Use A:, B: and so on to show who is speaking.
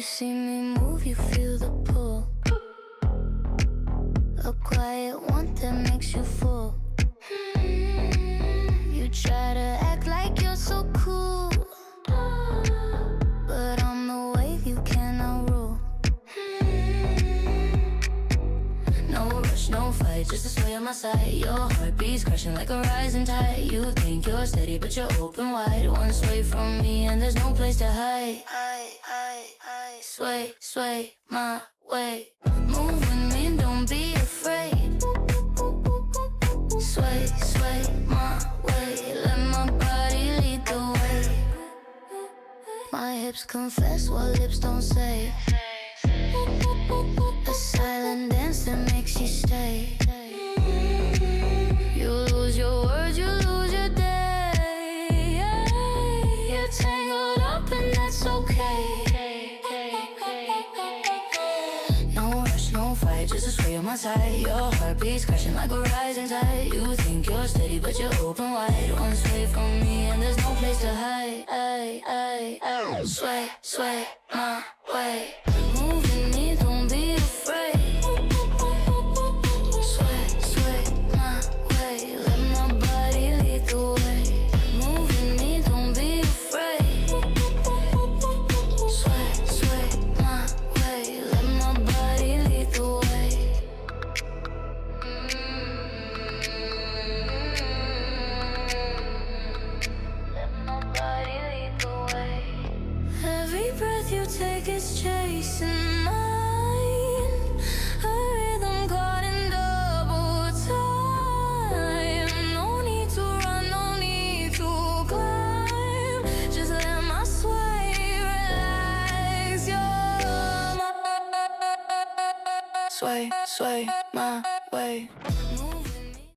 A: see me move, you feel the pull. A quiet one that makes you full. You try to act like you're so cool, but I'm the wave you cannot rule. No rush, no fight, just a sway on my side. Your heartbeat's crashing like a rising tide. You think you're steady, but you're open wide. One sway from me and there's no place to hide. Sway, sway my way. Move with me, don't be afraid. Sway, sway my way. Let my body lead the way. My hips confess what lips don't say. A silent dance that makes you stay. You lose your words, you lose your day. You're tangled up and that's okay. No rush, no fight, just a sway on my side. Your heartbeat's crashing like a rising tide. You think you're steady, but you're open wide. One sway from me and there's no place to hide. Sway, sway my way. Moving me, don't be afraid. Sway, sway my way. Let my body lead the way. Moving me, don't be afraid. Sway, sway my way. Let my body lead the way. Let my body lead the way. Every breath you take is chasing mine. A rhythm caught in double time. No need to run, no need to climb. Just let my sway relax your mind. Sway, sway my way.